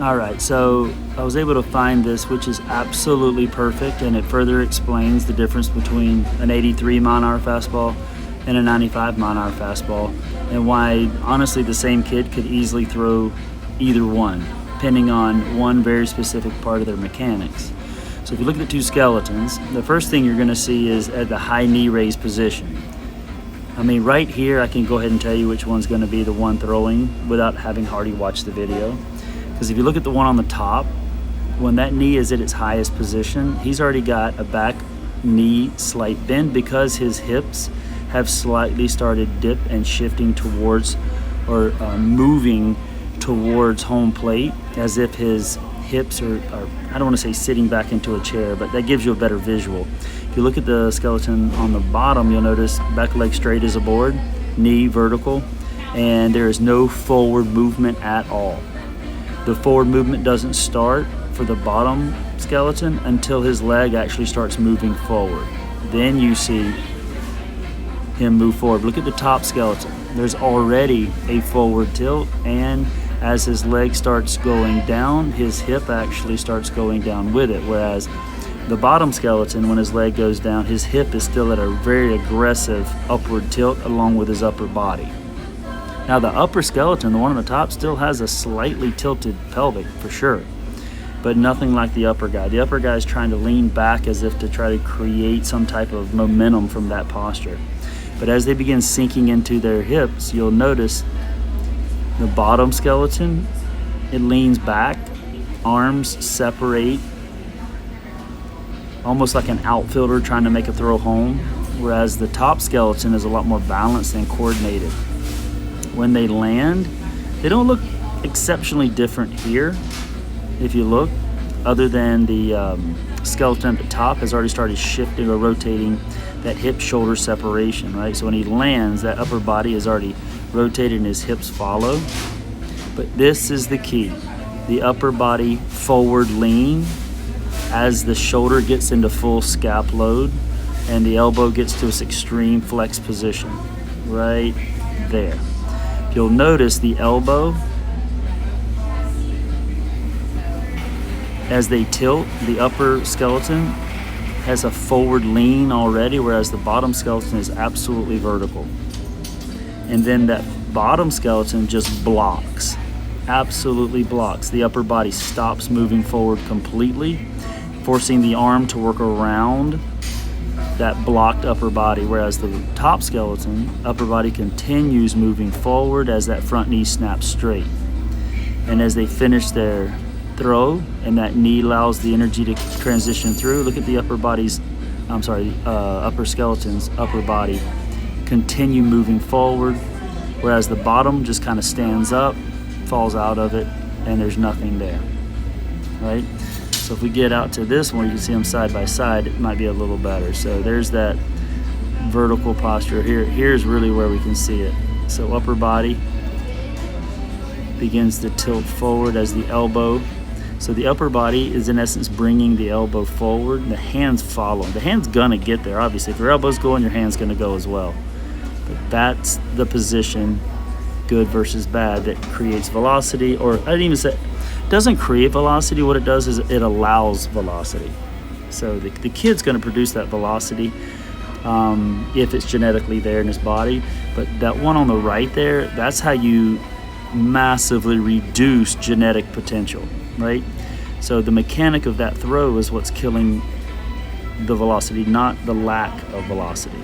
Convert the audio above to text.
All right, so I was able to find this, which is absolutely perfect, and it further explains the difference between an 83 mile-an-hour fastball and a 95 mile-an-hour fastball, and why, honestly, the same kid could easily throw either one, depending on one very specific part of their mechanics. So if you look at the two skeletons, the first thing you're going to see is at the high knee raise position. I mean, right here, I can go ahead and tell you which one's going to be the one throwing without having Hardy watch the video. Because if you look at the one on the top, when that knee is at its highest position, he's already got a back knee slight bend because his hips have slightly started dip and shifting towards or moving towards home plate, as if his hips are, I don't want to say sitting back into a chair, but that gives you a better visual. If you look at the skeleton on the bottom, you'll notice back leg straight as a board, knee vertical, and there is no forward movement at all. The forward movement doesn't start for the bottom skeleton until his leg actually starts moving forward. Then you see him move forward. Look at the top skeleton. There's already a forward tilt, and as his leg starts going down, his hip actually starts going down with it. Whereas the bottom skeleton, when his leg goes down, his hip is still at a very aggressive upward tilt along with his upper body. Now the upper skeleton, the one on the top, still has a slightly tilted pelvic for sure, but nothing like the upper guy. The upper guy is trying to lean back as if to try to create some type of momentum from that posture. But as they begin sinking into their hips, you'll notice the bottom skeleton, it leans back, arms separate, almost like an outfielder trying to make a throw home, whereas the top skeleton is a lot more balanced and coordinated. When they land, they don't look exceptionally different here, if you look, other than the skeleton at the top has already started shifting or rotating that hip-shoulder separation, right? So when he lands, that upper body is already rotated and his hips follow. But this is the key, the upper body forward lean as the shoulder gets into full scap load and the elbow gets to its extreme flex position, right there. You'll notice the elbow, as they tilt, the upper skeleton has a forward lean already, whereas the bottom skeleton is absolutely vertical. And then that bottom skeleton just blocks, absolutely blocks. The upper body stops moving forward completely, forcing the arm to work around that blocked upper body, whereas the top skeleton, upper body continues moving forward as that front knee snaps straight. And as they finish their throw and that knee allows the energy to transition through, look at the upper skeleton's upper body continue moving forward, whereas the bottom just kind of stands up, falls out of it, and there's nothing there, right? So if we get out to this one, you can see them side by side, it might be a little better. So there's that vertical posture. Here's really where we can see it. So upper body begins to tilt forward as the elbow. So the upper body is in essence bringing the elbow forward, and the hands follow. The hand's gonna get there, obviously. If your elbow's going, your hand's gonna go as well. But that's the position, good versus bad, that creates velocity, or I didn't even say, doesn't create velocity. What it does is it allows velocity. So the kid's going to produce that velocity if it's genetically there in his body. But that one on the right there, that's how you massively reduce genetic potential, right? So the mechanic of that throw is what's killing the velocity, not the lack of velocity.